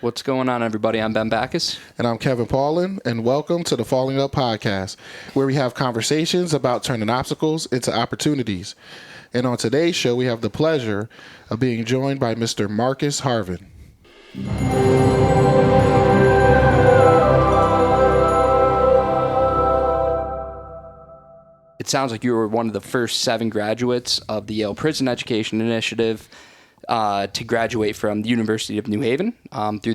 What's going on, everybody? I'm Ben Backus. And I'm Kevin Paulin, and welcome to the Falling Up Podcast, where we have conversations about turning obstacles into opportunities. And on today's show, we have the pleasure of being joined by Mr. Marcus Harvin. It sounds like you were one of the first 7 graduates of the Yale Prison Education Initiative to graduate from the University of New Haven through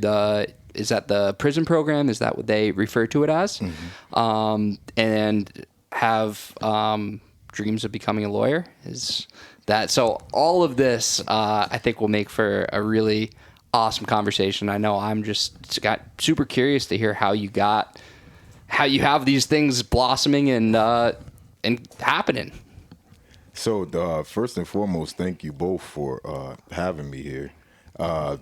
is that the prison program? Is that what they refer to it as? Mm-hmm. And have dreams of becoming a lawyer? Is that so? All of this, I think, will make for a really awesome conversation. I know I'm just got super curious to hear how you have these things blossoming and happening. So first and foremost, thank you both for having me here. I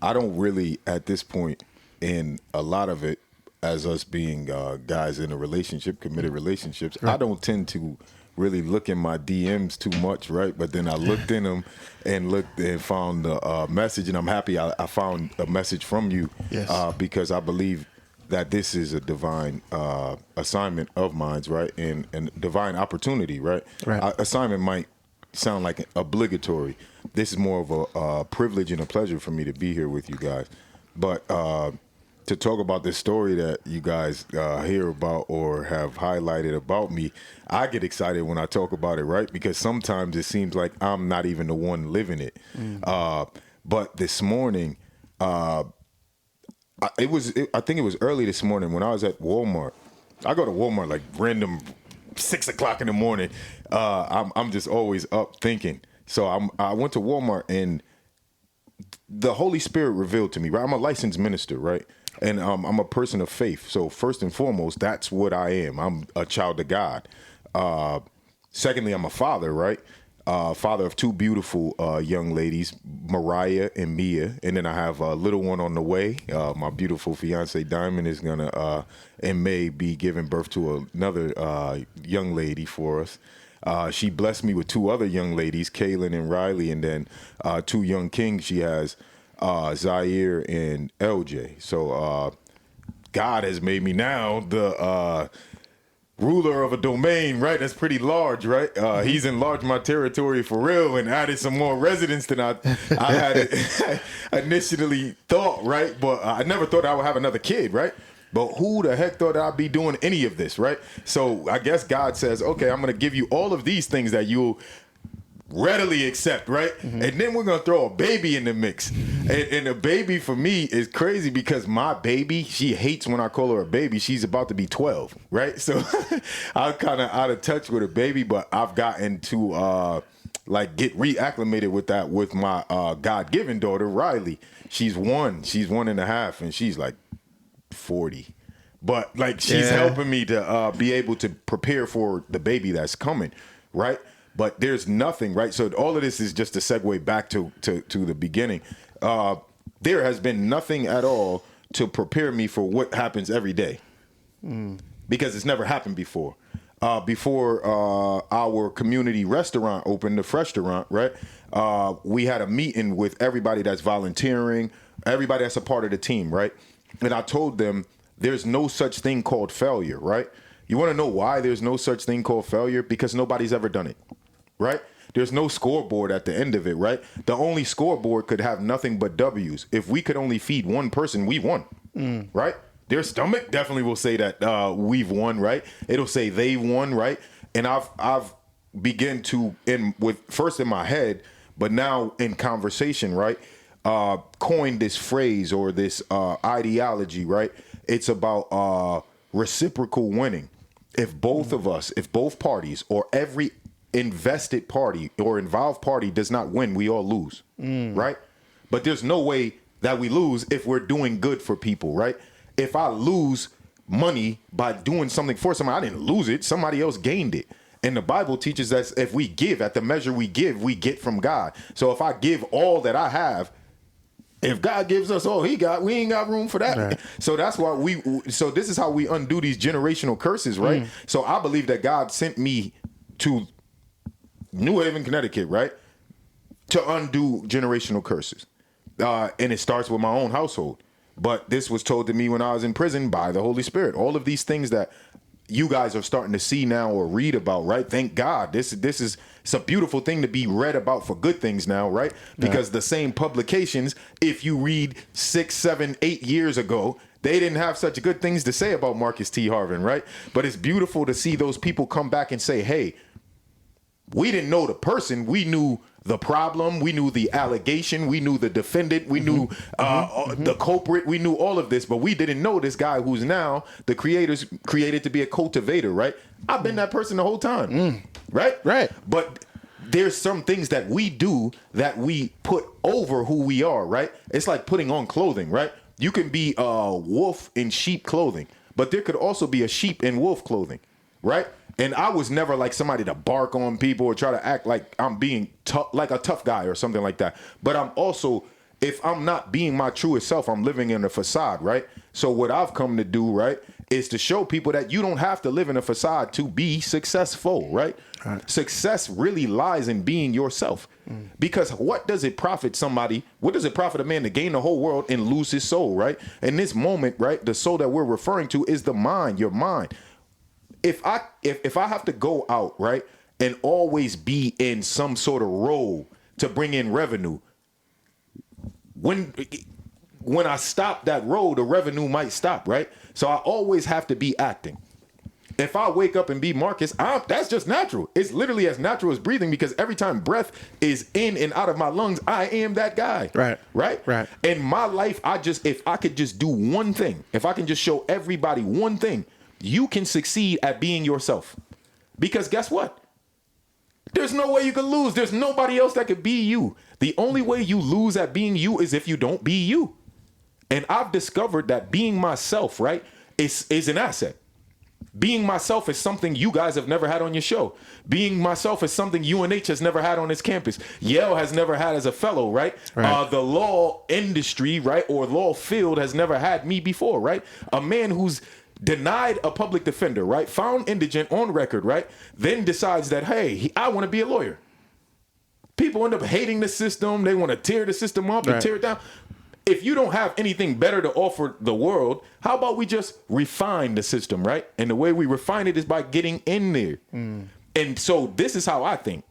don't really, at this point, in a lot of it, as us being guys in a relationship, committed relationships, right. I don't tend to really look in my DMs too much, right? But then I looked in them and found the message, and I'm happy I found a message from you. Yes. Because I believe that this is a divine assignment of mine, right? And divine opportunity, right? Assignment might sound like obligatory. This is more of a privilege and a pleasure for me to be here with you guys. But to talk about this story that you guys hear about or have highlighted about me, I get excited when I talk about it, right? Because sometimes it seems like I'm not even the one living it. But this morning, I think it was early this morning when I was at Walmart. I go to Walmart like random 6 o'clock in the morning. I'm just always up thinking. So I went to Walmart and the Holy Spirit revealed to me, right? I'm a licensed minister, right? And I'm a person of faith. So first and foremost, that's what I am. I'm a child of God. Secondly, I'm a father, right? Father of 2 beautiful young ladies, Mariah and Mia. And then I have a little one on the way. My beautiful fiance, Diamond, is going to, in May, be giving birth to another young lady for us. She blessed me with 2 other young ladies, Kaylin and Riley, and then 2 young kings. She has Zaire and LJ. So God has made me now the ruler of a domain, right? That's pretty large, right? He's enlarged my territory for real and added some more residents than I had initially thought, right? But I never thought I would have another kid, right? But who the heck thought I'd be doing any of this, right? So I guess God says, okay, I'm going to give you all of these things that you'll readily accept, right? Mm-hmm. And then we're going to throw a baby in the mix. And a baby for me is crazy because my baby, she hates when I call her a baby. She's about to be 12, right? So I'm kind of out of touch with a baby, but I've gotten to get reacclimated with that with my God-given daughter, Riley. She's 1.5, and she's like 40. But like she's helping me to be able to prepare for the baby that's coming, right? But there's nothing, right? So all of this is just a segue back to the beginning. There has been nothing at all to prepare me for what happens every day, because it's never happened before. Before our community restaurant opened, the Freshtaurant, right? We had a meeting with everybody that's volunteering, everybody that's a part of the team, right? And I told them there's no such thing called failure, right? You want to know why there's no such thing called failure? Because nobody's ever done it, right? There's no scoreboard at the end of it, right? The only scoreboard could have nothing but W's. If we could only feed one person, we won, right? Their stomach definitely will say that we've won, right? It'll say they won, right? And I've begun to, first in my head, but now in conversation, right? Coined this phrase or this ideology, right? It's about reciprocal winning. If both of us, if both parties or every invested party or involved party does not win, we all lose, right? But there's no way that we lose if we're doing good for people, right? If I lose money by doing something for somebody, I didn't lose it. Somebody else gained it. And the Bible teaches that if we give, at the measure we give, we get from God. So if I give all that I have, if God gives us all he got, we ain't got room for that. Right. So that's why so this is how we undo these generational curses, right? So I believe that God sent me to New Haven, Connecticut, right? To undo generational curses. And it starts with my own household. But this was told to me when I was in prison by the Holy Spirit. All of these things that you guys are starting to see now or read about, right? Thank God. It's a beautiful thing to be read about for good things now, right? Because the same publications, if you read 6, 7, 8 years ago, they didn't have such good things to say about Marcus T. Harvin, right? But it's beautiful to see those people come back and say, hey, we didn't know the person. We knew the problem. We knew the allegation. We knew the defendant. We knew the culprit. We knew all of this, but we didn't know this guy who's now the creators created to be a cultivator, right? I've been that person the whole time, right? Right. But there's some things that we do that we put over who we are, right? It's like putting on clothing, right? You can be a wolf in sheep clothing, but there could also be a sheep in wolf clothing, right? And I was never like somebody to bark on people or try to act like I'm being tough, like a tough guy or something like that. But I'm also, if I'm not being my truest self, I'm living in a facade, right? So what I've come to do, right, is to show people that you don't have to live in a facade to be successful, right? Success really lies in being yourself. Because what does it profit somebody? What does it profit a man to gain the whole world and lose his soul, right? In this moment, right, the soul that we're referring to is the mind, your mind. If I have to go out, right, and always be in some sort of role to bring in revenue, when I stop that role, the revenue might stop, right? So I always have to be acting. If I wake up and be Marcus, that's just natural. It's literally as natural as breathing, because every time breath is in and out of my lungs, I am that guy. Right. In my life, if I could just do one thing, if I can just show everybody one thing, you can succeed at being yourself. Because guess what? There's no way you can lose. There's nobody else that could be you. The only way you lose at being you is if you don't be you. And I've discovered that being myself, right, is an asset. Being myself is something you guys have never had on your show. Being myself is something UNH has never had on its campus. Yale has never had as a fellow, right? The law industry, right, or law field has never had me before, right? A man who's denied a public defender, right? Found indigent on record, right? Then decides that, hey, I want to be a lawyer. People end up hating the system. They want to tear the system up and tear it down. If you don't have anything better to offer the world, how about we just refine the system, right? And the way we refine it is by getting in there. And so this is how I think.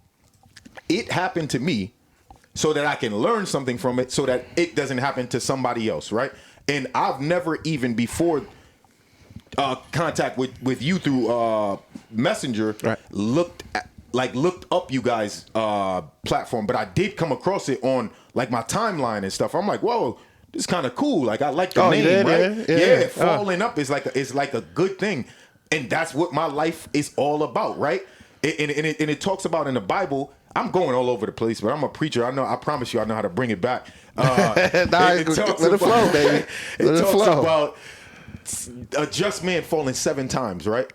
It happened to me so that I can learn something from it so that it doesn't happen to somebody else, right? And I've never even before contact with you through Messenger looked up you guys platform, but I did come across it on like my timeline and stuff. I'm like, whoa, this is kind of cool. Like I like the name, right? Yeah, falling up is like a good thing, and that's what my life is all about, right? And it talks about in the Bible. I'm going all over the place, but I'm a preacher. I promise you, I know how to bring it back. Let it flow, baby. It talks about a just man falling 7 times, right?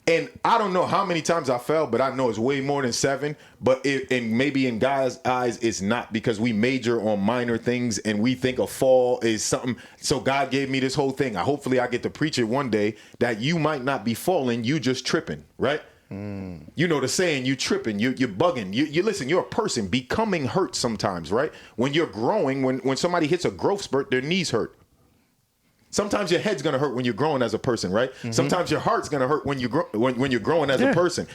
And I don't know how many times I fell, but I know it's way more than 7. But and maybe in God's eyes, it's not, because we major on minor things and we think a fall is something. So God gave me this whole thing. Hopefully I get to preach it one day, that you might not be falling, you just tripping, right? You know the saying, you tripping, you're bugging. You listen, you're a person becoming hurt sometimes, right? When you're growing, when somebody hits a growth spurt, their knees hurt. Sometimes your head's gonna hurt when you're growing as a person, right? Sometimes your heart's gonna hurt when you're growing as a person.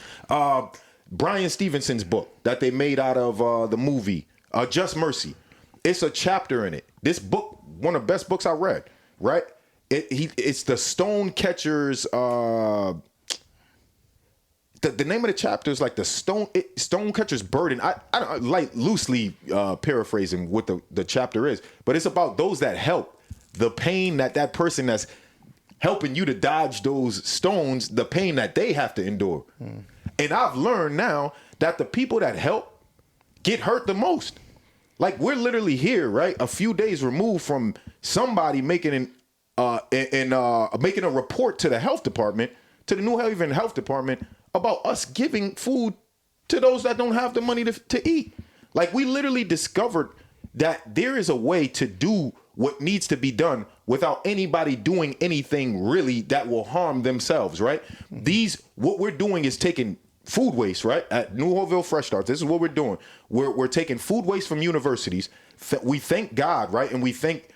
Brian Stevenson's book that they made out of the movie Just Mercy. It's a chapter in it. This book, one of the best books I read, right? It's the Stone Catcher's. The name of the chapter is like the Stone Catcher's Burden. I don't like loosely paraphrasing what the chapter is, but it's about those that help. The pain that person that's helping you to dodge those stones, the pain that they have to endure. And I've learned now that the people that help get hurt the most. Like we're literally here, right? A few days removed from somebody making making a report to the health department, to the Newhallville Health Department, about us giving food to those that don't have the money to eat. Like we literally discovered that there is a way to do what needs to be done without anybody doing anything really that will harm themselves, right? What we're doing is taking food waste, right? At Newhallville Fresh Starts, this is what we're doing. We're taking food waste from universities. We thank God, right? And we thank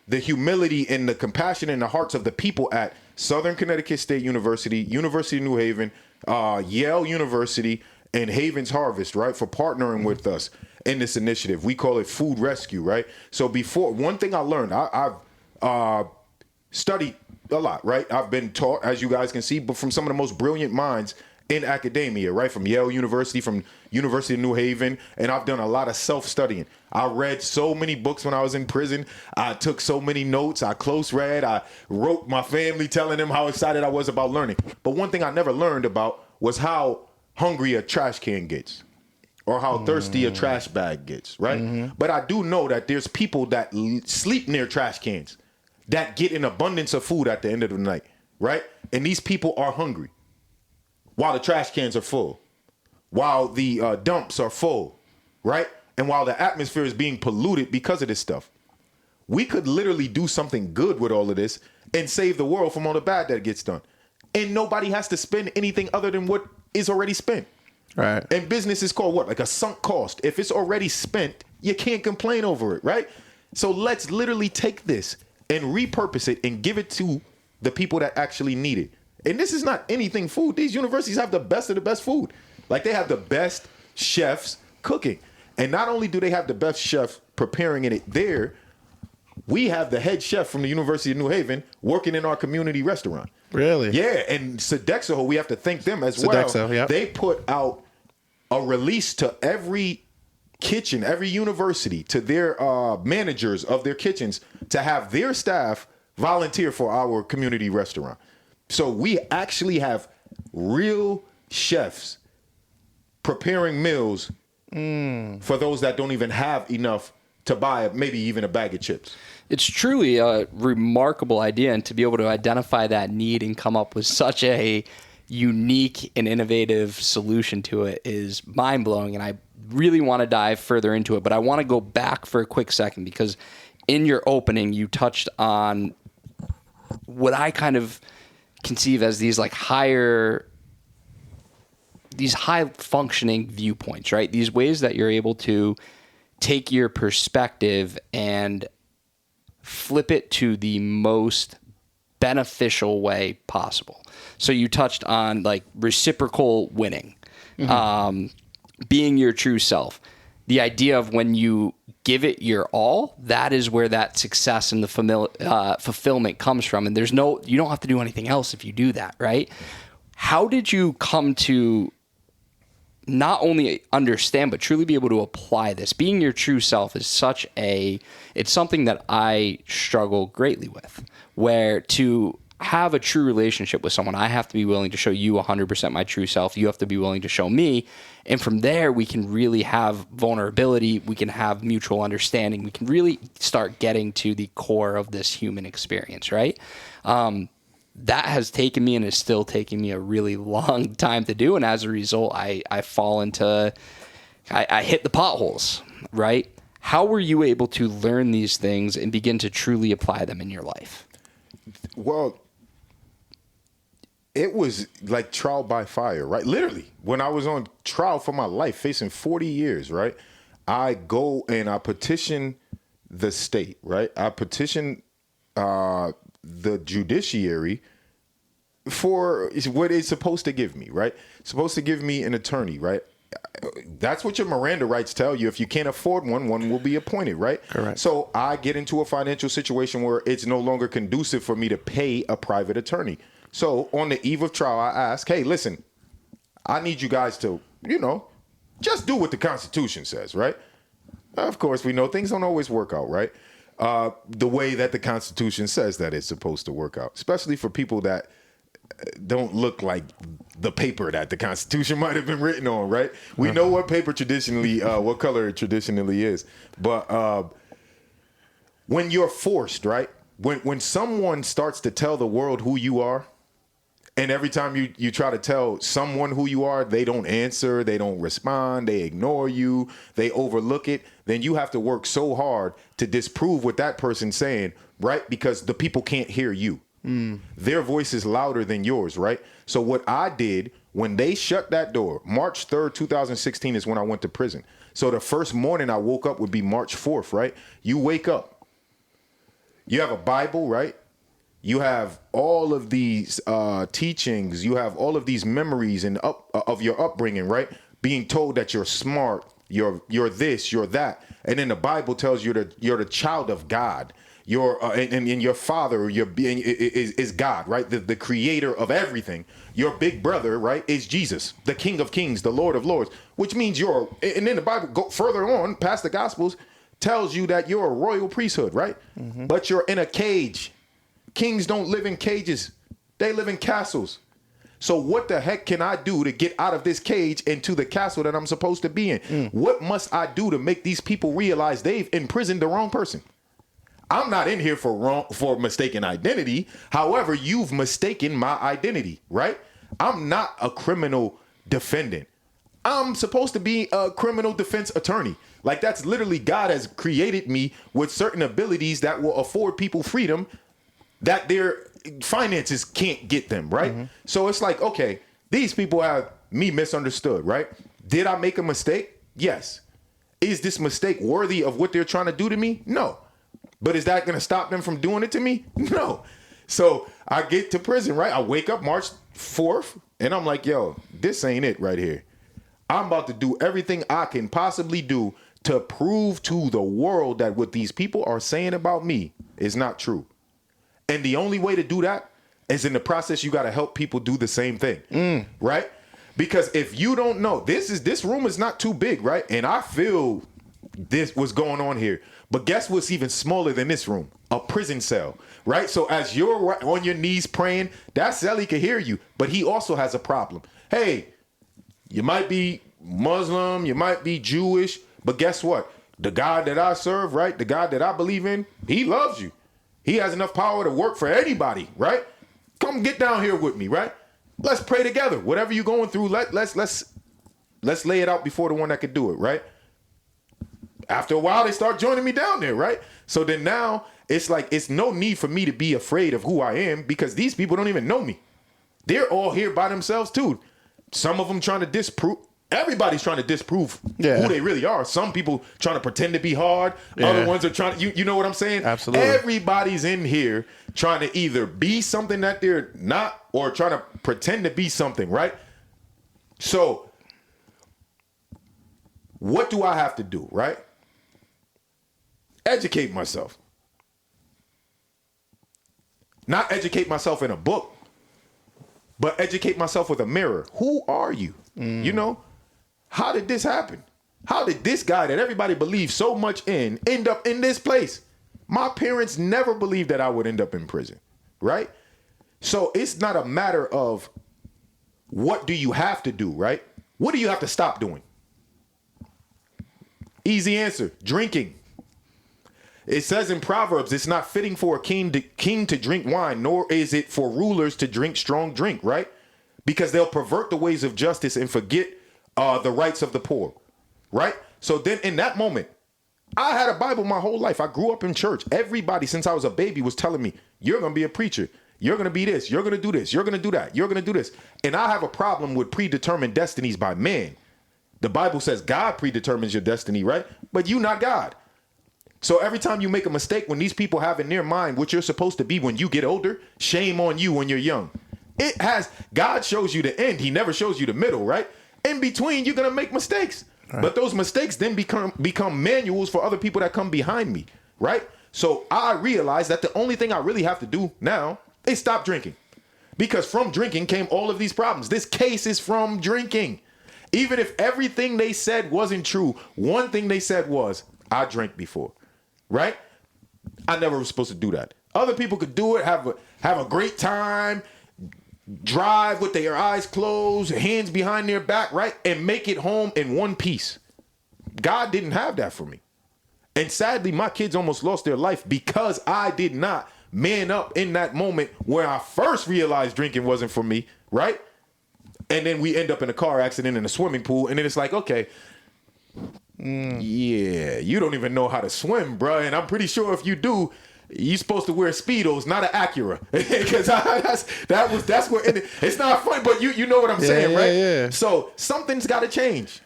the humility and the compassion in the hearts of the people at Southern Connecticut State University, University of New Haven, Yale University, and Haven's Harvest, right, for partnering with us in this initiative. We call it Food Rescue, right? So before, one thing I learned, I've studied a lot, right? I've been taught, as you guys can see, but from some of the most brilliant minds in academia, right? From Yale University, from University of New Haven, and I've done a lot of self-studying. I read so many books when I was in prison. I took so many notes. I close read. I wrote my family telling them how excited I was about learning. But one thing I never learned about was how hungry a trash can gets or how thirsty a trash bag gets, right? But I do know that there's people that sleep near trash cans that get an abundance of food at the end of the night, right? And these people are hungry while the trash cans are full, while the dumps are full, right? And while the atmosphere is being polluted because of this stuff. We could literally do something good with all of this and save the world from all the bad that gets done. And nobody has to spend anything other than what is already spent. Right. And business is called what? Like a sunk cost. If it's already spent, you can't complain over it, right? So let's literally take this and repurpose it and give it to the people that actually need it. And this is not anything food. These universities have the best of the best food. Like they have the best chefs cooking. And not only do they have the best chef preparing it there, we have the head chef from the University of New Haven working in our community restaurant. Really? Yeah, and Sodexo, we have to thank them as well. Yep. They put out a release to every kitchen, every university, to their managers of their kitchens to have their staff volunteer for our community restaurant. So we actually have real chefs preparing meals for those that don't even have enough to buy maybe even a bag of chips. It's truly a remarkable idea, and to be able to identify that need and come up with such a unique and innovative solution to it is mind-blowing, and I really want to dive further into it, but I want to go back for a quick second because in your opening you touched on what I kind of conceive as these like high functioning viewpoints, right? These ways that you're able to take your perspective and flip it to the most beneficial way possible. So you touched on like reciprocal winning, being your true self. The idea of when you give it your all, that is where that success and the fulfillment comes from. And you don't have to do anything else if you do that, right? How did you come to not only understand, but truly be able to apply this? Being your true self is it's something that I struggle greatly with, where to have a true relationship with someone, I have to be willing to show you 100% my true self. You have to be willing to show me. And from there, we can really have vulnerability. We can have mutual understanding. We can really start getting to the core of this human experience, right? That has taken me and is still taking me a really long time to do. And as a result, I hit the potholes, right? How were you able to learn these things and begin to truly apply them in your life? Well, it was like trial by fire, right? Literally, when I was on trial for my life, facing 40 years, right? I go and I petition the state, right? I petition the judiciary for what it's supposed to give me, right? It's supposed to give me an attorney, right? That's what your Miranda rights tell you. If you can't afford one will be appointed, right? Correct. So I get into a financial situation where it's no longer conducive for me to pay a private attorney. So on the eve of trial, I ask, hey, listen, I need you guys to, just do what the Constitution says, right? Of course, we know things don't always work out, right? The way that the Constitution says that it's supposed to work out, especially for people that don't look like the paper that the Constitution might have been written on, right? We know what paper traditionally, what color it traditionally is. But when you're forced, right? When someone starts to tell the world who you are, and every time you try to tell someone who you are, they don't answer, they don't respond, they ignore you, they overlook it, then you have to work so hard to disprove what that person's saying, right? Because the people can't hear you. Their voice is louder than yours, right? So what I did when they shut that door, March 3rd, 2016 is when I went to prison. So the first morning I woke up would be March 4th, right? You wake up. You have a Bible, right? You have all of these teachings. You have all of these memories and of your upbringing, right? Being told that you're smart, you're this, you're that, and then the Bible tells you that you're the child of God. And your father, your being is God, right? The creator of everything. Your big brother, right, is Jesus, the King of Kings, the Lord of Lords, which means and then the Bible go further on past the Gospels tells you that you're a royal priesthood, right? Mm-hmm. But you're in a cage. Kings don't live in cages. They live in castles. So what the heck can I do to get out of this cage into the castle that I'm supposed to be in? What must I do to make these people realize they've imprisoned the wrong person? I'm not in here for mistaken identity. However, you've mistaken my identity, right? I'm not a criminal defendant. I'm supposed to be a criminal defense attorney. Like, that's literally God has created me with certain abilities that will afford people freedom that their finances can't get them, right? Mm-hmm. So it's like, okay, these people have me misunderstood, right? Did I make a mistake? Yes. Is this mistake worthy of what they're trying to do to me? No. But is that going to stop them from doing it to me? No. So I get to prison, right? I wake up March 4th, and I'm like, yo, this ain't it right here. I'm about to do everything I can possibly do to prove to the world that what these people are saying about me is not true. And the only way to do that is in the process, you got to help people do the same thing, right? Because if you don't know, this room is not too big, right? And I feel this what's going on here. But guess what's even smaller than this room? A prison cell, right? So as you're on your knees praying, that cellie can hear you, but he also has a problem. Hey, you might be Muslim, you might be Jewish, but guess what? The God that I serve, right? The God that I believe in, he loves you. He has enough power to work for anybody, right? Come get down here with me, right? Let's pray together. Whatever you're going through, let's lay it out before the one that could do it, right? After a while, they start joining me down there, right? So then now it's like, it's no need for me to be afraid of who I am because these people don't even know me. They're all here by themselves too. Some of them trying to disprove. Everybody's trying to disprove who they really are. Some people trying to pretend to be hard. Yeah. Other ones are trying to, you know what I'm saying? Absolutely. Everybody's in here trying to either be something that they're not or trying to pretend to be something, right? So what do I have to do, right? Educate myself. Not educate myself in a book, but educate myself with a mirror. Who are you? You know? How did this happen? How did this guy that everybody believes so much in end up in this place? My parents never believed that I would end up in prison, right? So it's not a matter of what do you have to do, right? What do you have to stop doing? Easy answer, drinking. It says in Proverbs, it's not fitting for a king to drink wine, nor is it for rulers to drink strong drink, right? Because they'll pervert the ways of justice and forget the rights of the poor, right? So then in that moment, I had a Bible my whole life. I grew up in church. Everybody since I was a baby was telling me, you're going to be a preacher. You're going to be this. You're going to do this. You're going to do that. You're going to do this. And I have a problem with predetermined destinies by man. The Bible says God predetermines your destiny, right? But you not God. So every time you make a mistake, when these people have in their mind what you're supposed to be when you get older, shame on you when you're young. God shows you the end. He never shows you the middle, right? In between, you're going to make mistakes. Right. But those mistakes then become manuals for other people that come behind me, right? So I realized that the only thing I really have to do now is stop drinking. Because from drinking came all of these problems. This case is from drinking. Even if everything they said wasn't true, one thing they said was, I drank before, right? I never was supposed to do that. Other people could do it, have a great time, drive with their eyes closed, hands behind their back, right? And make it home in one piece. God didn't have that for me. And sadly, my kids almost lost their life because I did not man up in that moment where I first realized drinking wasn't for me, right? And then we end up in a car accident in a swimming pool. And then it's like, okay, yeah, you don't even know how to swim, bro. And I'm pretty sure if you do, you're supposed to wear Speedos, not an Acura. Because that's what it's not fun, but you know what I'm saying, right? Yeah. So something's got to change.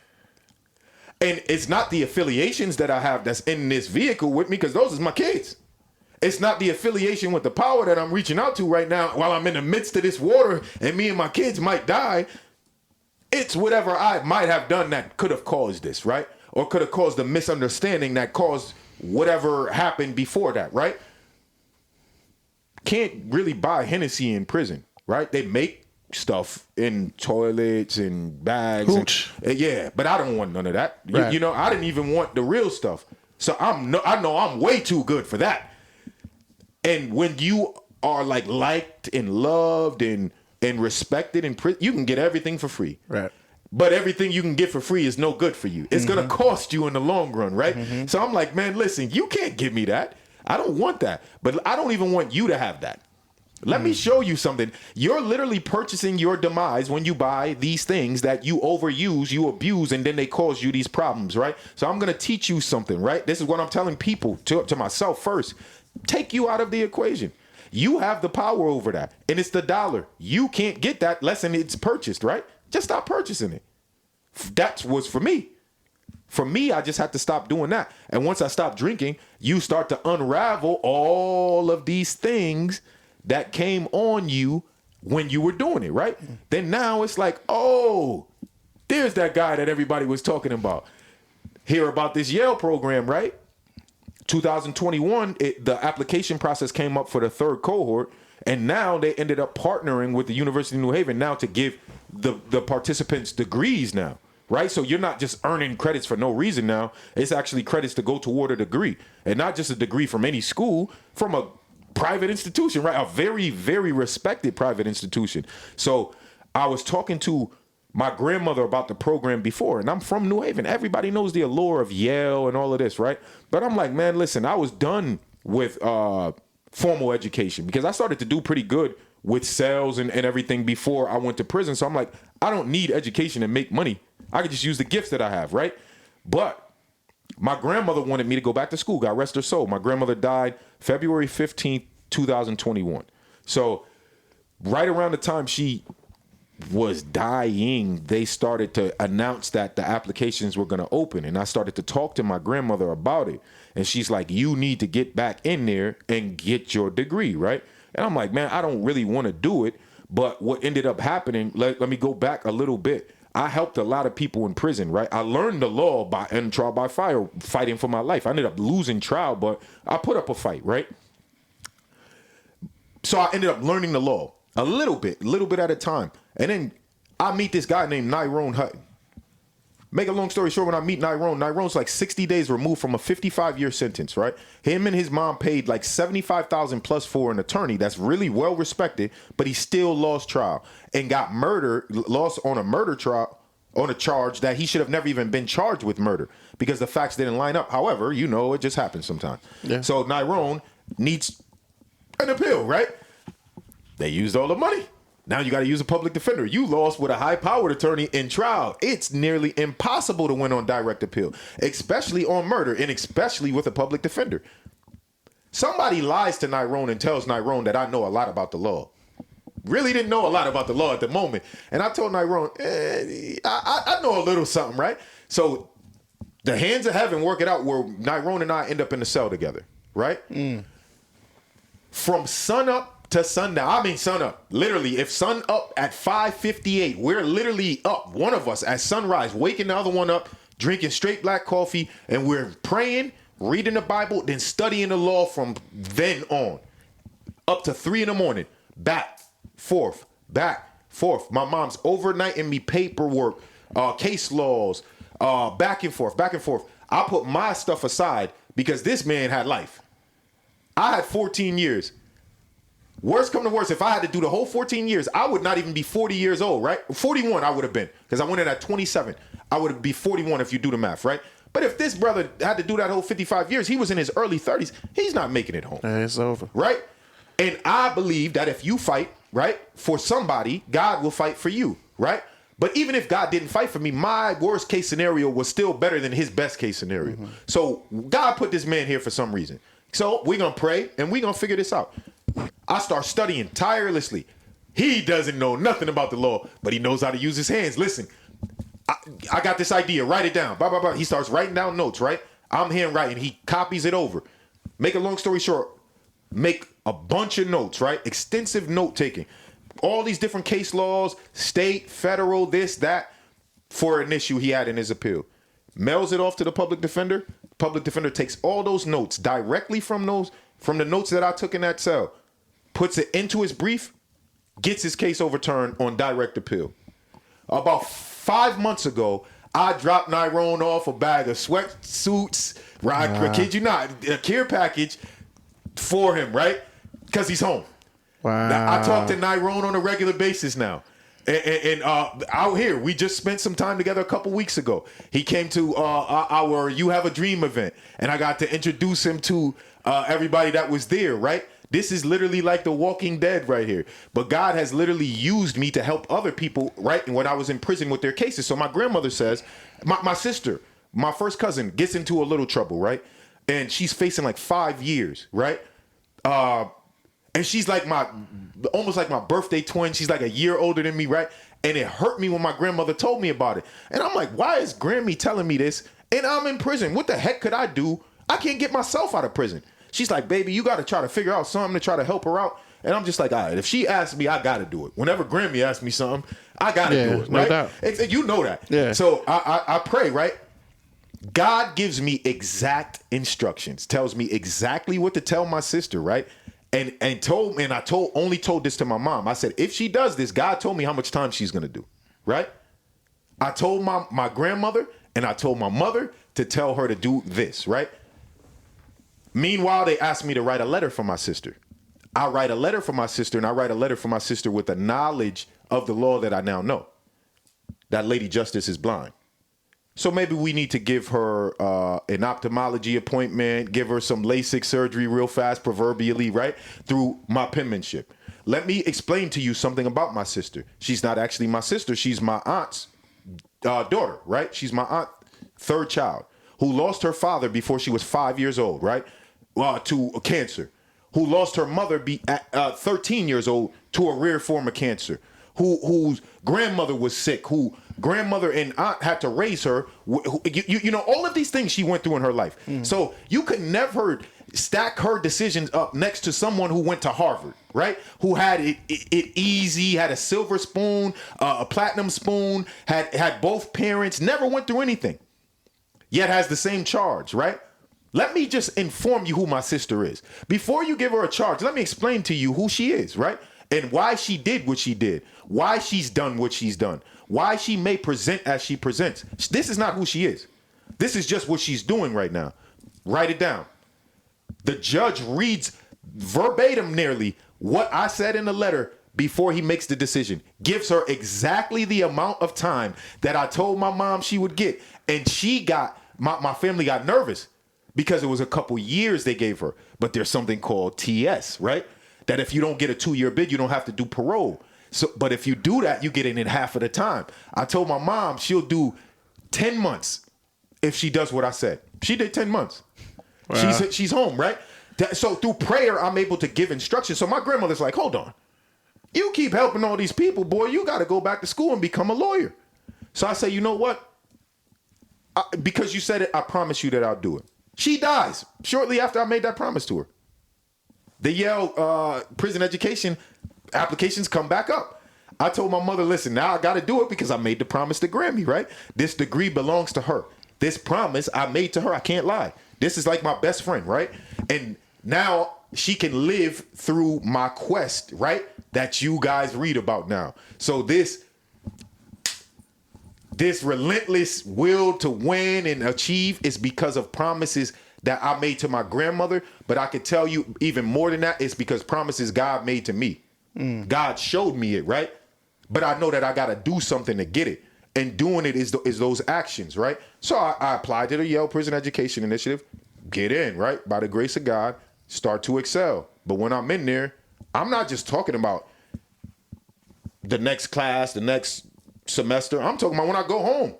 And it's not the affiliations that I have that's in this vehicle with me, because those is my kids. It's not the affiliation with the power that I'm reaching out to right now while I'm in the midst of this water and me and my kids might die. It's whatever I might have done that could have caused this, right? Or could have caused the misunderstanding that caused whatever happened before that, right? Can't really buy Hennessy in prison, right? They make stuff in toilets and bags. Hooch. Yeah, but I don't want none of that. Right. You know, I didn't even want the real stuff. So I know I'm way too good for that. And when you are like liked and loved and respected in prison, you can get everything for free. Right. But everything you can get for free is no good for you. It's gonna cost you in the long run, right? So I'm like, man, listen, you can't give me that. I don't want that. But I don't even want you to have that. Let me show you something. You're literally purchasing your demise when you buy these things that you overuse, you abuse, and then they cause you these problems, right? So I'm gonna teach you something, right? This is what I'm telling people, to myself first. Take you out of the equation. You have the power over that, and it's the dollar. You can't get that unless it's purchased, right? Just stop purchasing it. That was for me. For me, I just had to stop doing that. And once I stopped drinking, you start to unravel all of these things that came on you when you were doing it, right? Then now it's like, oh, there's that guy that everybody was talking about. Hear about this Yale program, right? 2021, the application process came up for the third cohort, and now they ended up partnering with the University of New Haven now to give the participants degrees now, right? So you're not just earning credits for no reason now. It's actually credits to go toward a degree, and not just a degree from any school, from a private institution, right? A very, very respected private institution. So I was talking to my grandmother about the program before, and I'm from New Haven. Everybody knows the allure of Yale and all of this, right? But I'm like, man, listen, I was done with formal education because I started to do pretty good with sales and everything before I went to prison. So I'm like, I don't need education to make money. I could just use the gifts that I have, right? But my grandmother wanted me to go back to school. God rest her soul. My grandmother died February 15th, 2021. So right around the time she was dying, they started to announce that the applications were going to open, and I started to talk to my grandmother about it, and she's like, you need to get back in there and get your degree, right? And I'm like, man, I don't really want to do it, but what ended up happening, let me go back a little bit. I helped a lot of people in prison, right? I learned the law and trial by fire, fighting for my life. I ended up losing trial, but I put up a fight, right? So I ended up learning the law a little bit at a time. And then I meet this guy named Nyrone Hutton. Make a long story short, when I meet Nyrone's like 60 days removed from a 55-year sentence, right? Him and his mom paid like $75,000 plus for an attorney that's really well respected, but he still lost trial and got lost on a murder trial, on a charge that he should have never even been charged with murder because the facts didn't line up. However, you know, it just happens sometimes. Yeah. So Nyrone needs an appeal, right? They used all the money. Now you got to use a public defender. You lost with a high-powered attorney in trial. It's nearly impossible to win on direct appeal, especially on murder and especially with a public defender. Somebody lies to Nyrone and tells Nyrone that I know a lot about the law. Really didn't know a lot about the law at the moment. And I told Nyrone, I know a little something, right? So the hands of heaven work it out where Nyrone and I end up in the cell together, right? From sunup to sundown. I mean sunup. Literally, if sun up at 5:58, we're literally up, one of us at sunrise, waking the other one up, drinking straight black coffee, and we're praying, reading the Bible, then studying the law from then on. Up to 3 a.m. Back, forth. My mom's overnighting me paperwork, case laws, back and forth. I put my stuff aside because this man had life. I had 14 years. Worst come to worst, if I had to do the whole 14 years, I would not even be 40 years old, right? 41 I would have been, because I went in at 27. I would be 41 if you do the math, right? But if this brother had to do that whole 55 years, he was in his early 30s, he's not making it home. It's over. Right? And I believe that if you fight, right, for somebody, God will fight for you, right? But even if God didn't fight for me, my worst case scenario was still better than his best case scenario. So God put this man here for some reason. So we're going to pray and we're going to figure this out. I start studying tirelessly. He doesn't know nothing about the law, but he knows how to use his hands. Listen, I got this idea. Write it down. Blah, blah, blah. He starts writing down notes, right? I'm handwriting. He copies it over. Make a long story short, make a bunch of notes, right? Extensive note taking. All these different case laws, state, federal, this, that, for an issue he had in his appeal. Mails it off to the public defender. Public defender takes all those notes directly from the notes that I took in that cell, puts it into his brief, gets his case overturned on direct appeal. About 5 months ago, I dropped Nyrone off a bag of sweatsuits, right? I kid you not, a care package for him, right? Because he's home. Wow. Now, I talk to Nyrone on a regular basis now. And out here, we just spent some time together a couple weeks ago. He came to our You Have a Dream event, and I got to introduce him to everybody that was there, right? This is literally like The Walking Dead right here. But God has literally used me to help other people, right? And when I was in prison with their cases. So my grandmother says, my sister, my first cousin, gets into a little trouble, right? And she's facing like 5 years, right? And she's like almost like my birthday twin. She's like a year older than me, right? And it hurt me when my grandmother told me about it. And I'm like, why is Grammy telling me this? And I'm in prison. What the heck could I do? I can't get myself out of prison. She's like, baby, you got to try to figure out something to try to help her out. And I'm just like, all right, if she asks me, I got to do it. Whenever Grammy asks me something, I got to do it, right? No doubt. You know that. Yeah. So I pray, right? God gives me exact instructions, tells me exactly what to tell my sister, right? And I only told this to my mom. I said, if she does this, God told me how much time she's gonna do, right? I told my grandmother and I told my mother to tell her to do this, right? Meanwhile, they asked me to write a letter for my sister. I write a letter for my sister, and I write a letter for my sister with the knowledge of the law that I now know. That Lady Justice is blind. So maybe we need to give her an ophthalmology appointment, give her some LASIK surgery real fast, proverbially, right? Through my penmanship. Let me explain to you something about my sister. She's not actually my sister. She's my aunt's daughter, right? She's my aunt's third child who lost her father before she was 5 years old, right? To cancer. Who lost her mother at 13 years old to a rare form of cancer. Whose grandmother was sick, who grandmother and aunt had to raise her. You know, all of these things she went through in her life. So you could never stack her decisions up next to someone who went to Harvard, right? Who had it easy, had a silver spoon, a platinum spoon, had both parents, never went through anything, yet has the same charge, right? Let me just inform you who my sister is. Before you give her a charge, let me explain to you who she is, right? And why she did what she did, why she's done what she's done, why she may present as she presents. This is not who she is. This is just what she's doing right now. Write it down. The judge reads verbatim nearly what I said in the letter before he makes the decision. Gives her exactly the amount of time that I told my mom she would get. And my family got nervous because it was a couple years they gave her. But there's something called TS, right? That if you don't get a 2-year bid, you don't have to do parole. So, but if you do that, you get it in half of the time. I told my mom she'll do 10 months if she does what I said. She did 10 months. Wow. She's home, right? So through prayer, I'm able to give instructions. So my grandmother's like, hold on. You keep helping all these people, boy. You got to go back to school and become a lawyer. So I say, you know what? Because you said it, I promise you that I'll do it. She dies shortly after I made that promise to her. The Yale prison education applications come back up. I told my mother, listen, now I got to do it because I made the promise to Grammy, right? This degree belongs to her. This promise I made to her, I can't lie. This is like my best friend, right? And now she can live through my quest, right? That you guys read about now. So this relentless will to win and achieve is because of promises that I made to my grandmother, but I could tell you even more than that, it's because promises God made to me. God showed me it, right? But I know that I got to do something to get it. And doing it is those actions, right? So I applied to the Yale Prison Education Initiative, get in, right? By the grace of God, start to excel. But when I'm in there, I'm not just talking about the next class, the next semester. I'm talking about when I go home.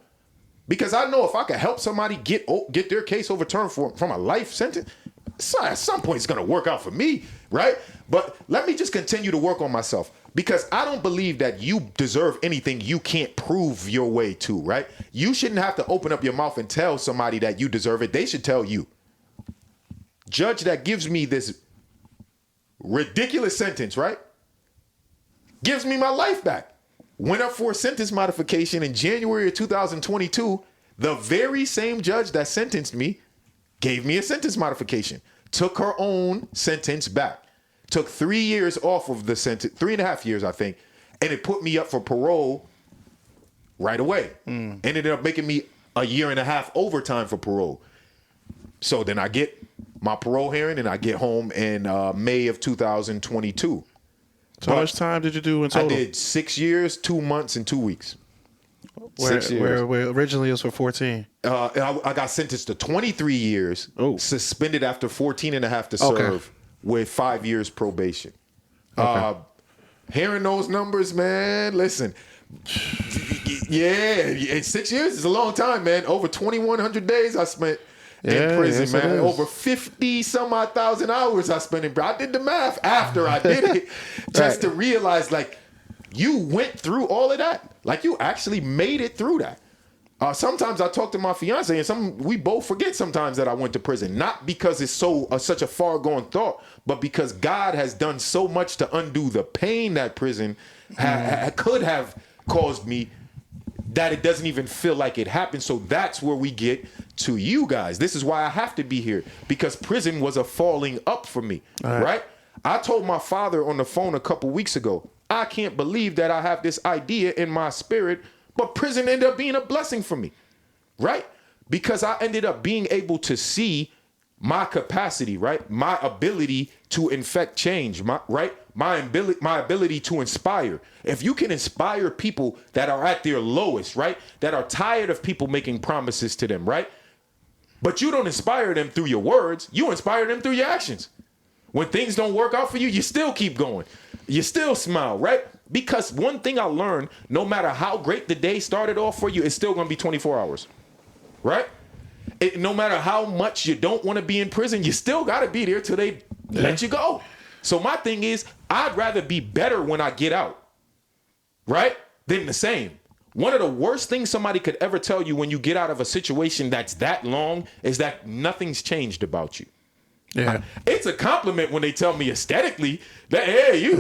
Because I know if I can help somebody get their case overturned from a life sentence, at some point it's going to work out for me, right? But let me just continue to work on myself because I don't believe that you deserve anything you can't prove your way to, right? You shouldn't have to open up your mouth and tell somebody that you deserve it. They should tell you. Judge that gives me this Ridiculous sentence, right? Gives me my life back. Went up for a sentence modification in January of 2022. The very same judge that sentenced me gave me a sentence modification. Took her own sentence back. Took 3 years off of the sentence, 3.5 years, I think, and it put me up for parole right away. Ended up making me 1.5 years overtime for parole. So then I get my parole hearing and I get home in May of 2022. So how much time did you do in total? I did 6 years, 2 months, and 2 weeks. Where originally it was for 14. I got sentenced to 23 years, suspended after 14 and a half to serve with 5 years probation. Hearing those numbers, man, listen. Yeah, 6 years is a long time, man. Over 2,100 days I spent in prison, man. Over 50 some odd thousand hours I spent in prison. I did the math after I did it just to realize, like, you went through all of that. Like, you actually made it through that. Sometimes I talk to my fiance, and we both forget sometimes that I went to prison. Not because it's such a far-going thought, but because God has done so much to undo the pain that prison could have caused me, that it doesn't even feel like it happened. So that's where we get to you guys. This is why I have to be here, because prison was a falling up for me, right? I told my father on the phone a couple weeks ago, I can't believe that I have this idea in my spirit, but prison ended up being a blessing for me, right? Because I ended up being able to see my capacity, right? My ability to infect change, my ability to inspire. If you can inspire people that are at their lowest, right? That are tired of people making promises to them, right? But you don't inspire them through your words. You inspire them through your actions. When things don't work out for you, you still keep going. You still smile, right? Because one thing I learned, no matter how great the day started off for you, it's still going to be 24 hours, right? No matter how much you don't want to be in prison, you still got to be there till they let you go. So my thing is, I'd rather be better when I get out, right, than the same. One of the worst things somebody could ever tell you when you get out of a situation that's that long is that nothing's changed about you. Yeah, it's a compliment when they tell me aesthetically that, hey, you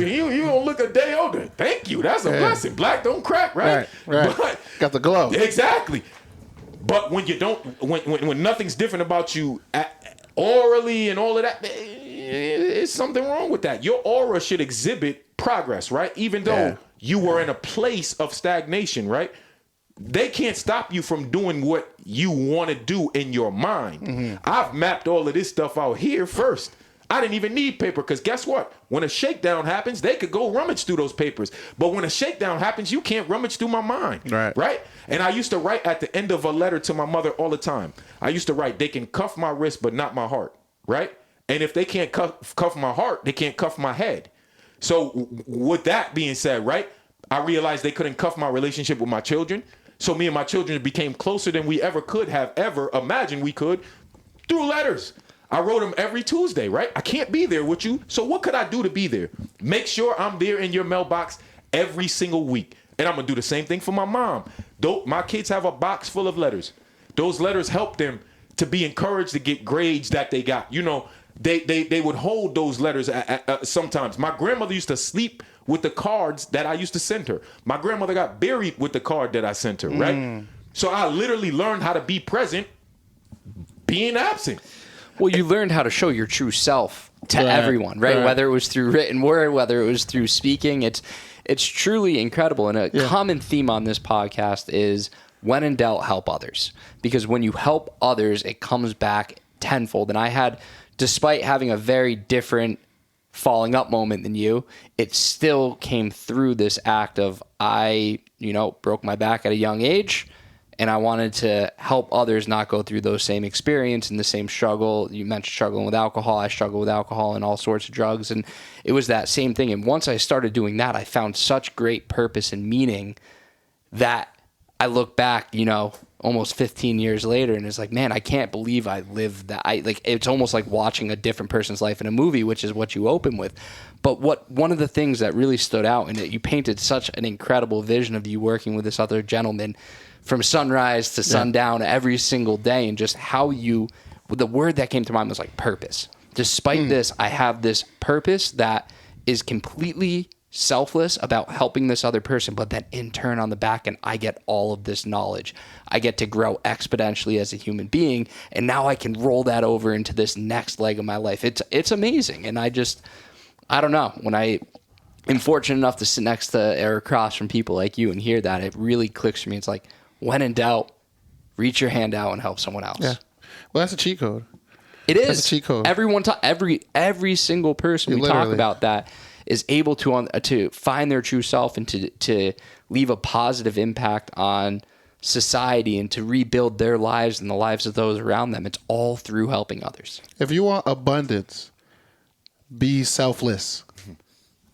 don't look a day older. Thank you. That's a blessing. Black don't crack, right? Right. But, got the glow. Exactly. But when you don't, when nothing's different about you orally and all of that, there's something wrong with that. Your aura should exhibit progress, right? Even though you were in a place of stagnation, right? They can't stop you from doing what you want to do in your mind. I've mapped all of this stuff out here first. I didn't even need paper, because guess what? When a shakedown happens, they could go rummage through those papers. But when a shakedown happens, you can't rummage through my mind. Right? And I used to write at the end of a letter to my mother all the time. I used to write, they can cuff my wrist, but not my heart. Right? And if they can't cuff my heart, they can't cuff my head. So with that being said, right, I realized they couldn't cuff my relationship with my children. So me and my children became closer than we ever could have ever imagined we could through letters. I wrote them every Tuesday, right? I can't be there with you. So what could I do to be there? Make sure I'm there in your mailbox every single week. And I'm going to do the same thing for my mom. My kids have a box full of letters. Those letters help them to be encouraged to get grades that they got. You know, they would hold those letters sometimes. My grandmother used to sleep with the cards that I used to send her. My grandmother got buried with the card that I sent her, right? So I literally learned how to be present, being absent. Well, you learned how to show your true self to everyone, right? Whether it was through written word, whether it was through speaking, it's truly incredible. And a common theme on this podcast is, when in doubt, help others. Because when you help others, it comes back tenfold. And I had, despite having a very different falling up moment than you, it still came through this act of, I broke my back at a young age, and I wanted to help others not go through those same experience and the same struggle. You mentioned struggling with alcohol. I struggled with alcohol and all sorts of drugs, and it was that same thing. And once I started doing that, I found such great purpose and meaning that I look back, almost 15 years later, and it's like, man, I can't believe I lived that. It's almost like watching a different person's life in a movie, which is what you open with. But one of the things that really stood out, and you painted such an incredible vision of you working with this other gentleman from sunrise to sundown every single day, and just how the word that came to mind was like purpose. despite this, I have this purpose that is completely selfless about helping this other person, but then in turn on the back end, I get all of this knowledge. I get to grow exponentially as a human being, and now I can roll that over into this next leg of my life. It's amazing, and I don't know. When I am fortunate enough to sit next to or across from people like you and hear that, it really clicks for me. It's like, when in doubt, reach your hand out and help someone else. Yeah. Well, that's a cheat code. It is. That's a cheat code. Every single person we talk about that is able to find their true self and to leave a positive impact on society and to rebuild their lives and the lives of those around them. It's all through helping others. If you want abundance, be selfless,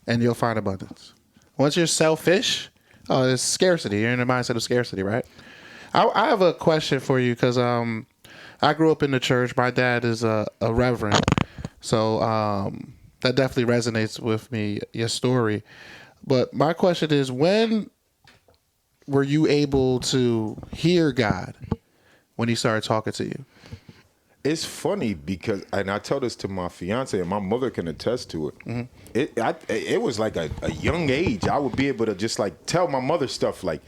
and you'll find abundance. Once you're selfish, it's scarcity. You're in the mindset of scarcity, right? I have a question for you because I grew up in the church. My dad is a reverend, so that definitely resonates with me, your story. But my question is, when were you able to hear God when he started talking to you? It's funny because, and I tell this to my fiance, and my mother can attest to it. Mm-hmm. It was like a young age. I would be able to just like tell my mother stuff like,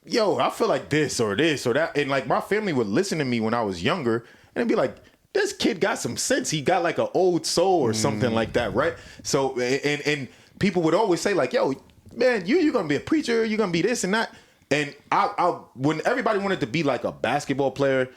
yo, I feel like this or that. And like my family would listen to me when I was younger and it'd be like, this kid got some sense. He got like an old soul or something like that, right? So, and people would always say like, yo, man, you're going to be a preacher. You're going to be this and that. And I when everybody wanted to be like a basketball player,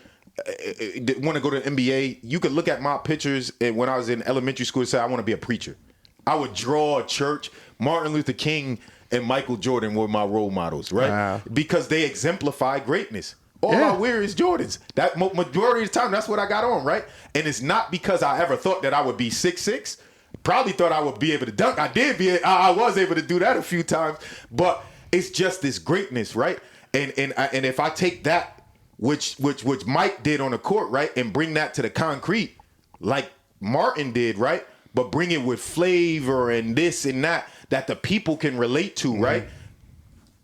want to go to the NBA, you could look at my pictures and when I was in elementary school and say, I want to be a preacher. I would draw a church. Martin Luther King and Michael Jordan were my role models, right? Wow. Because they exemplify greatness. All I wear is Jordans. That majority of the time, that's what I got on, right? And it's not because I ever thought that I would be 6'6". Probably thought I would be able to dunk. I was able to do that a few times, but it's just this greatness, right? And if I take that, which Mike did on the court, right, and bring that to the concrete, like Martin did, right, but bring it with flavor and this and that the people can relate to, right?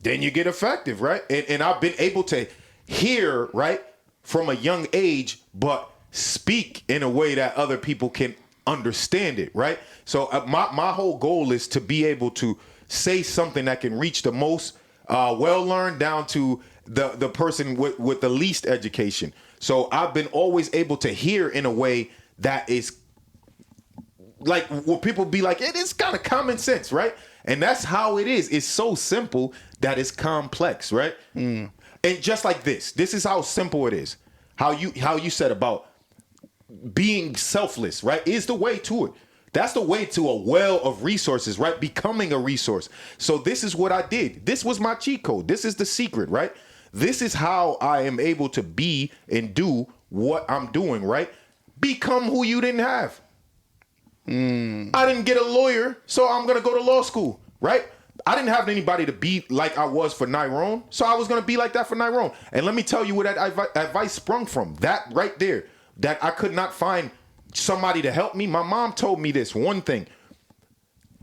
Then you get effective, right? And I've been able to hear, right, from a young age, but speak in a way that other people can understand it, right? So my whole goal is to be able to say something that can reach the most well-learned down to the person with the least education. So I've been always able to hear in a way that is like what people be like, it is kind of common sense, right? And that's how it is. It's so simple that it's complex, right? And just like this is how simple it is. How you said about being selfless, right, is the way to it. That's the way to a well of resources, right? Becoming a resource. So this is what I did. This was my cheat code. This is the secret, right? This is how I am able to be and do what I'm doing, right? Become who you didn't have. I didn't get a lawyer, so I'm going to go to law school, right? I didn't have anybody to be like I was for Nyrone, so I was going to be like that for Nyrone. And let me tell you where that advice sprung from. That right there, that I could not find somebody to help me. My mom told me this one thing,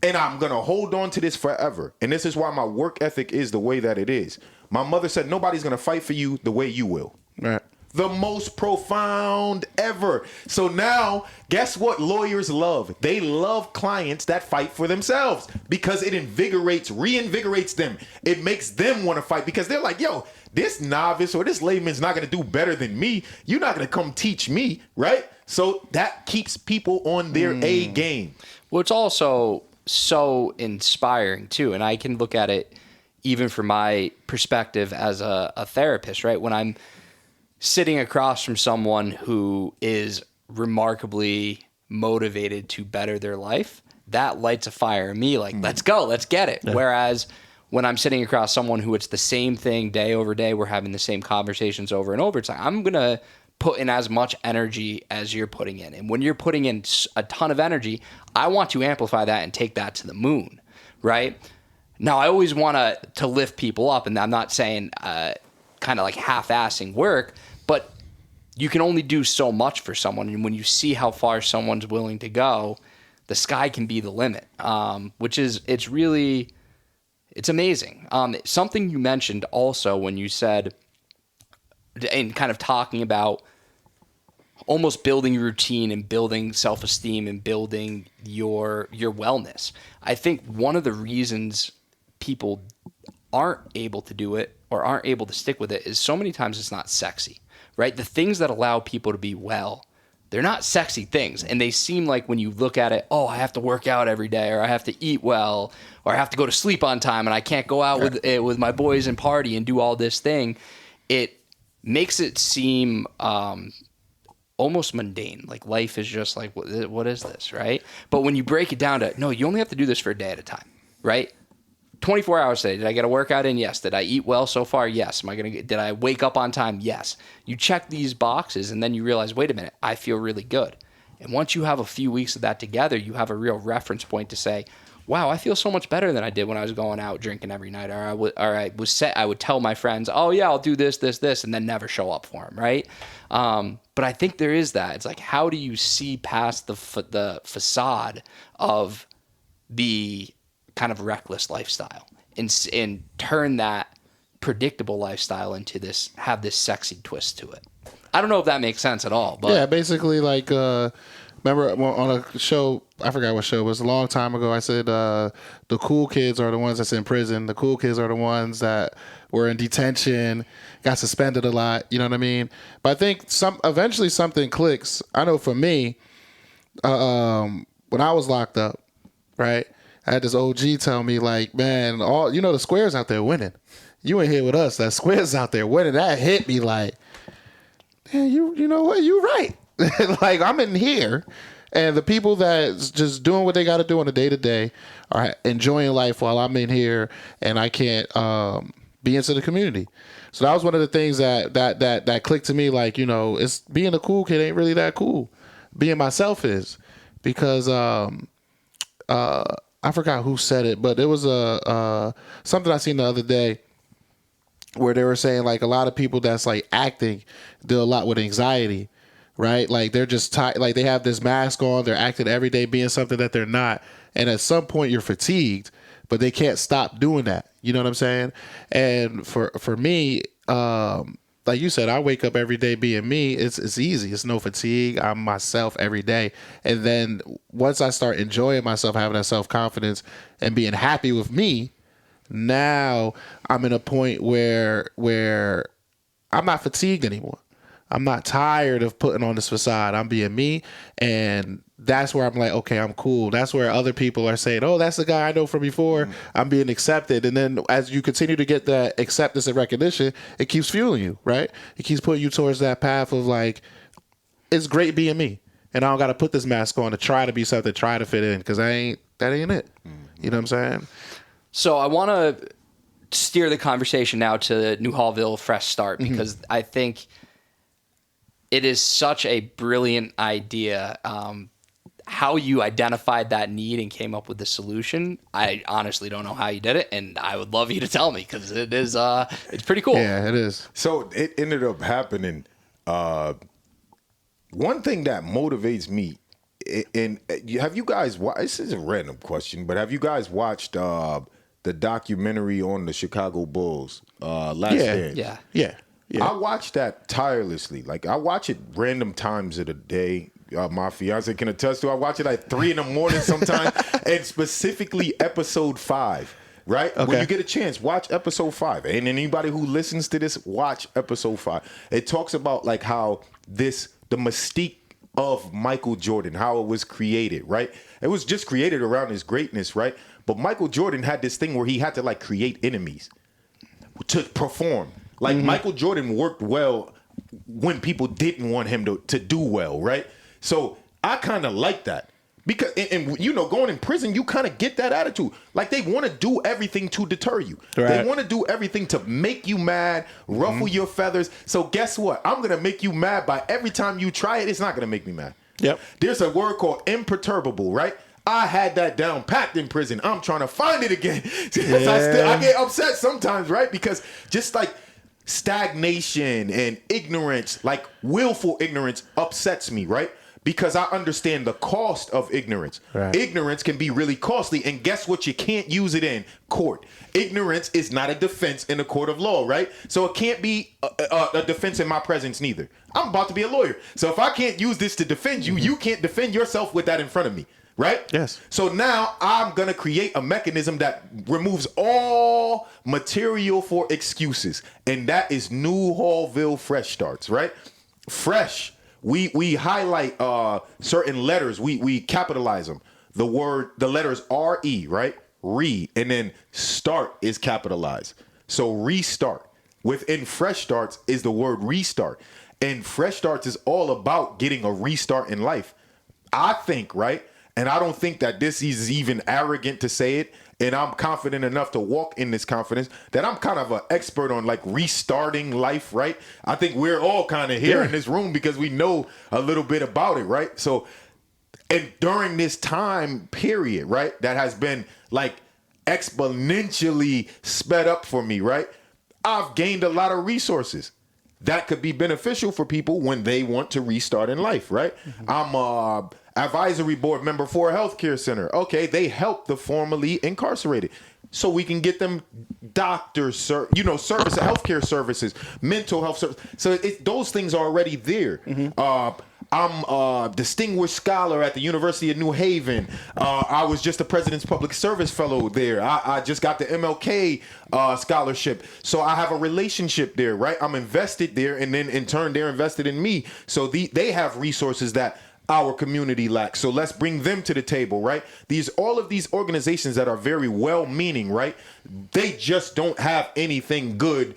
and I'm going to hold on to this forever. And this is why my work ethic is the way that it is. My mother said, nobody's going to fight for you the way you will. Right. The most profound ever. So now, guess what lawyers love? They love clients that fight for themselves because it reinvigorates them. It makes them want to fight because they're like, yo, this novice or this layman's not going to do better than me. You're not going to come teach me, right? So that keeps people on their A game. Well, it's also so inspiring, too. And I can look at it even from my perspective as a therapist, right? When I'm sitting across from someone who is remarkably motivated to better their life, that lights a fire in me like, let's go, let's get it. Yeah. Whereas when I'm sitting across someone who it's the same thing day over day, we're having the same conversations over and over, it's like, I'm going to put in as much energy as you're putting in. And when you're putting in a ton of energy, I want to amplify that and take that to the moon, right? Now, I always want to lift people up, and I'm not saying kind of like half-assing work, but you can only do so much for someone. And when you see how far someone's willing to go, the sky can be the limit, it's amazing. Something you mentioned also when you said, and kind of talking about almost building routine and building self-esteem and building your wellness. I think one of the reasons people aren't able to do it or aren't able to stick with it is so many times it's not sexy, right? The things that allow people to be well, they're not sexy things. And they seem like when you look at it, oh, I have to work out every day, or I have to eat well, or I have to go to sleep on time, and I can't go out with my boys and party and do all this thing. It makes it seem almost mundane. Like life is just like, what is this, right? But when you break it down to, no, you only have to do this for a day at a time, right? 24 hours a day. Did I get a workout in? Yes. Did I eat well so far? Yes. Did I wake up on time? Yes. You check these boxes and then you realize, wait a minute, I feel really good. And once you have a few weeks of that together, you have a real reference point to say, wow, I feel so much better than I did when I was going out drinking every night. I would tell my friends, oh yeah, I'll do this, and then never show up for them, right? But I think there is that. It's like, how do you see past the facade of the kind of reckless lifestyle and turn that predictable lifestyle into have this sexy twist to it? I don't know if that makes sense at all. But yeah, basically like, remember on a show, I forgot what show, it was a long time ago, I said the cool kids are the ones that's in prison. The cool kids are the ones that were in detention, got suspended a lot, you know what I mean? But I think eventually something clicks. I know for me, when I was locked up, right, I had this OG tell me, like, man, the squares out there winning. You ain't here with us. That squares out there winning. That hit me like, man, you know what? You right. Like, I'm in here, and the people that's just doing what they got to do on a day-to-day are enjoying life while I'm in here, and I can't be into the community. So that was one of the things that clicked to me, like, it's being a cool kid ain't really that cool. Being myself is, because I forgot who said it, but it was something I seen the other day where they were saying, like, a lot of people that's like acting deal a lot with anxiety, right? Like they're just like they have this mask on, they're acting every day being something that they're not, and at some point you're fatigued, but they can't stop doing that. You know what I'm saying? And for me, like you said, I wake up every day being me. It's easy. It's no fatigue. I'm myself every day. And then once I start enjoying myself, having that self-confidence and being happy with me, now I'm in a point where I'm not fatigued anymore. I'm not tired of putting on this facade. I'm being me. And that's where I'm like, okay, I'm cool. That's where other people are saying, oh, that's the guy I know from before. I'm being accepted. And then as you continue to get that acceptance and recognition, it keeps fueling you, right? It keeps putting you towards that path of like, it's great being me. And I don't got to put this mask on to try to be something, try to fit in, because that ain't it. You know what I'm saying? So I want to steer the conversation now to Newhallville Fresh Start, because I think it is such a brilliant idea. How you identified that need and came up with the solution, I honestly don't know how you did it, and I would love you to tell me, because it is it's pretty cool. Yeah, it is. So it ended up happening. One thing that motivates me, and have you guys watched, this is a random question, but have you guys watched the documentary on the Chicago Bulls, Last Dance? Yeah. I watch that tirelessly. Like, I watch it random times of the day. My fiance can attest to. I watch it like 3 a.m. sometimes, and specifically episode 5. Right? Okay. When you get a chance, watch episode 5. And anybody who listens to this, watch episode 5. It talks about like how the mystique of Michael Jordan, how it was created, right? It was just created around his greatness, right? But Michael Jordan had this thing where he had to like create enemies to perform. Like Michael Jordan worked well when people didn't want him to do well, right? So I kind of like that. Because, and going in prison, you kind of get that attitude. Like, they want to do everything to deter you. Right. They want to do everything to make you mad, ruffle your feathers. So guess what? I'm going to make you mad by every time you try it. It's not going to make me mad. Yep. There's a word called imperturbable, right? I had that down packed in prison. I'm trying to find it again. I get upset sometimes, right? Because just like stagnation and ignorance, like willful ignorance, upsets me, right? because I understand the cost of ignorance. Right. Ignorance can be really costly, and guess what? You can't use it in court. Ignorance is not a defense in a court of law, right? So it can't be a defense in my presence neither. I'm about to be a lawyer. So if I can't use this to defend you, you can't defend yourself with that in front of me, right? Yes. So now I'm going to create a mechanism that removes all material for excuses, and that is Newhallville Fresh Starts, right? Fresh. We highlight certain letters. We capitalize them. The letters R-E, right? Re, and then start is capitalized. So restart. Within Fresh Starts is the word restart. And Fresh Starts is all about getting a restart in life. I think, right? And I don't think that this is even arrogant to say it. And I'm confident enough to walk in this confidence that I'm kind of an expert on like restarting life, right? I think we're all kind of here in this room because we know a little bit about it, right? So, and during this time period, right, that has been like exponentially sped up for me, right? I've gained a lot of resources that could be beneficial for people when they want to restart in life, right? I'm a advisory board member for a healthcare center. Okay, they help the formerly incarcerated, so we can get them healthcare services, mental health services. So those things are already there. I'm a distinguished scholar at the University of New Haven. I was just a President's Public Service Fellow there. I just got the MLK scholarship. So I have a relationship there, right? I'm invested there, and then in turn, they're invested in me. So they have resources that our community lacks. So let's bring them to the table, right? All of these organizations that are very well-meaning, right? They just don't have anything good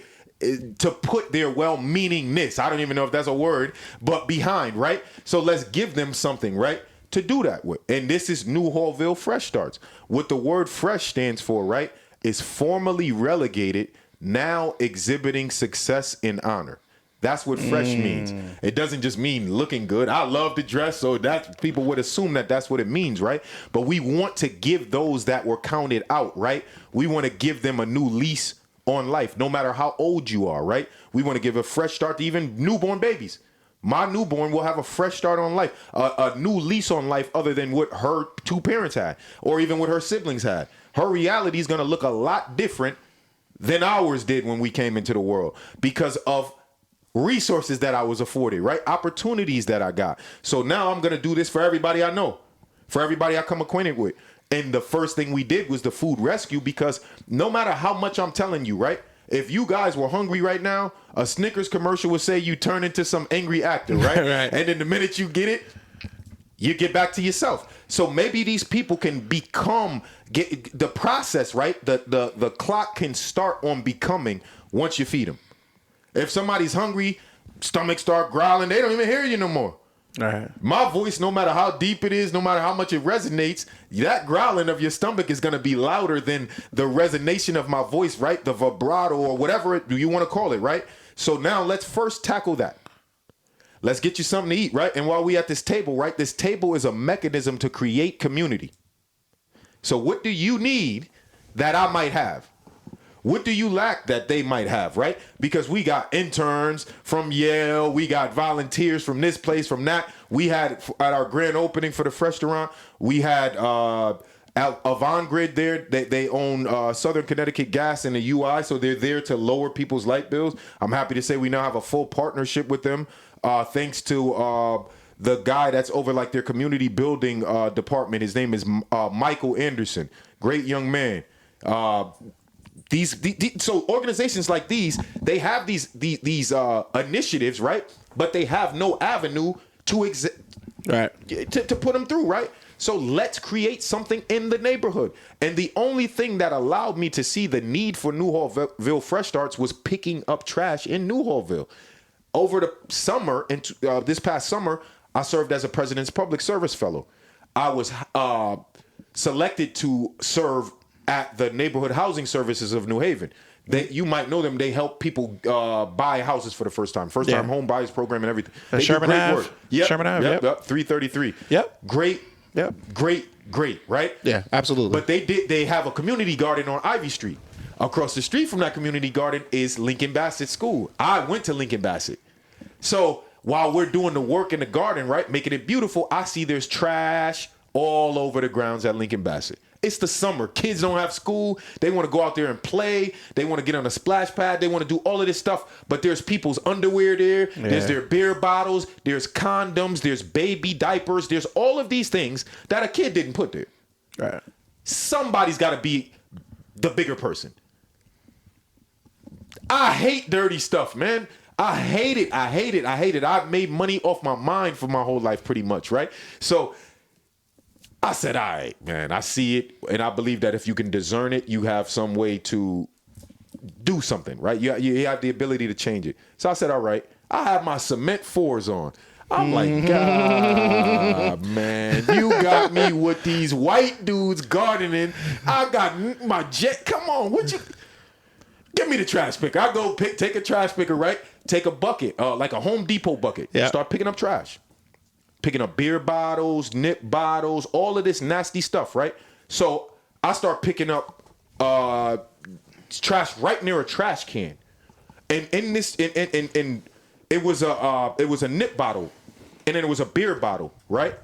to put their well-meaningness, I don't even know if that's a word, but behind, right? So let's give them something, right, to do that with. And this is Newhallville Fresh Starts. What the word fresh stands for, right, is formerly relegated, now exhibiting success and honor. That's what fresh means. It doesn't just mean looking good. I love to dress, so that people would assume that that's what it means, right? But we want to give those that were counted out, right? We want to give them a new lease on life, no matter how old you are, right? We want to give a fresh start to even newborn babies. My newborn will have a fresh start on life, a new lease on life other than what her two parents had or even what her siblings had. Her reality is going to look a lot different than ours did when we came into the world because of resources that I was afforded, right? Opportunities that I got. So now I'm going to do this for everybody I know, for everybody I come acquainted with. And the first thing we did was the food rescue, because no matter how much I'm telling you, right? If you guys were hungry right now, a Snickers commercial would say you turn into some angry actor, right? Right. And then the minute you get it, you get back to yourself. So maybe these people can get the process, right? The clock can start on becoming once you feed them. If somebody's hungry, stomach start growling, they don't even hear you no more. All right. My voice, no matter how deep it is, no matter how much it resonates, that growling of your stomach is going to be louder than the resonation of my voice, right? The vibrato or whatever you want to call it, right? So now let's first tackle that. Let's get you something to eat, right? And while we at this table, right? This table is a mechanism to create community. So what do you need that I might have? What do you lack that they might have, right? Because we got interns from Yale. We got volunteers from this place, from that. We had, at our grand opening for the restaurant, we had Avangrid there. They own Southern Connecticut Gas and the UI, so they're there to lower people's light bills. I'm happy to say we now have a full partnership with them, thanks to the guy that's over like their community building department. His name is Michael Anderson. Great young man. So organizations like these, they have these initiatives, right? But they have no avenue to put them through, right? So let's create something in the neighborhood. And the only thing that allowed me to see the need for Newhallville Fresh Starts was picking up trash in Newhallville. Over the summer, this past summer, I served as a President's Public Service Fellow. I was selected to serve at the Neighborhood Housing Services of New Haven. You might know them. They help people buy houses for the first time. First-time home buyers program and everything. They Sherman do great Ave. work. Yep, Sherman Ave, yep. 333. Yep. Great, right? Yeah, absolutely. But they have a community garden on Ivy Street. Across the street from that community garden is Lincoln Bassett School. I went to Lincoln Bassett. So while we're doing the work in the garden, right, making it beautiful, I see there's trash all over the grounds at Lincoln Bassett. It's the summer. Kids don't have school. They want to go out there and play. They want to get on a splash pad. They want to do all of this stuff. But there's people's underwear there. Yeah. There's their beer bottles. There's condoms. There's baby diapers. There's all of these things that a kid didn't put there. Right. Somebody's got to be the bigger person. I hate dirty stuff, man. I hate it. I hate it. I hate it. I've made money off my mind for my whole life pretty much, right? So I said, all right, man, I see it. And I believe that if you can discern it, you have some way to do something, right? You have the ability to change it. So I said, all right, I have my cement 4s on. I'm like, God, man, you got me with these white dudes gardening. I got my jet. Come on, what you... Give me the trash picker. I go take a trash picker, right? Take a bucket, like a Home Depot bucket. Yeah. Start picking up trash. Picking up beer bottles, nip bottles, all of this nasty stuff, right? So I start picking up trash right near a trash can. And in this, it was a nip bottle, and then it was a beer bottle, right?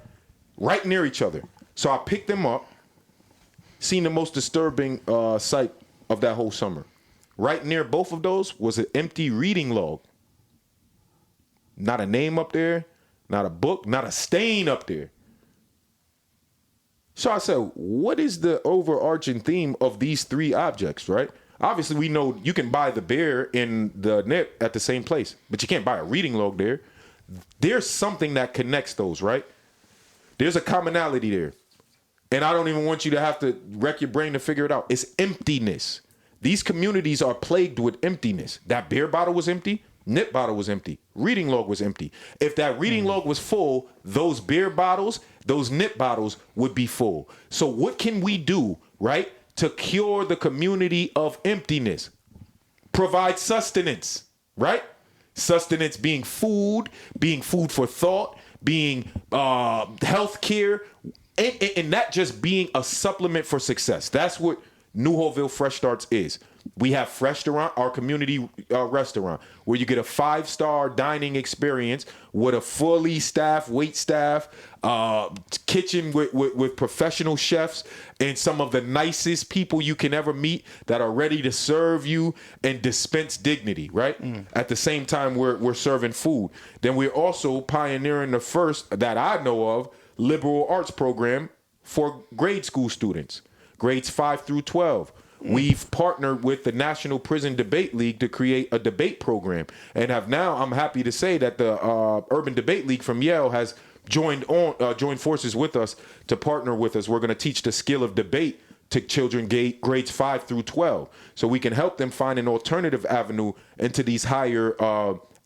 Right near each other. So I picked them up, seen the most disturbing sight of that whole summer. Right near both of those was an empty reading log. Not a name up there, not a book, not a stain up there. So I said, what is the overarching theme of these 3 objects, right? Obviously, we know you can buy the beer and the nip at the same place, but you can't buy a reading log there. There's something that connects those, right? There's a commonality there. And I don't even want you to have to wreck your brain to figure it out. It's emptiness. These communities are plagued with emptiness. That beer bottle was empty. Nip bottle was empty. Reading log was empty. If that reading log was full, those beer bottles, those nip bottles would be full. So what can we do, right, to cure the community of emptiness? Provide sustenance, right? Sustenance being food for thought, being health care, and not just being a supplement for success. That's what Newhallville Fresh Starts is. We have Freshtaurant, our community restaurant, where you get a 5-star dining experience with a fully staffed wait staff, kitchen with professional chefs and some of the nicest people you can ever meet that are ready to serve you and dispense dignity, right? At the same time, we're serving food. Then we're also pioneering the first, that I know of, liberal arts program for grade school students. Grades 5 through 12. We've partnered with the National Prison Debate League to create a debate program, and have now, I'm happy to say that the Urban Debate League from Yale has joined forces with us to partner with us. We're going to teach the skill of debate to children grades 5 through 12, so we can help them find an alternative avenue into these higher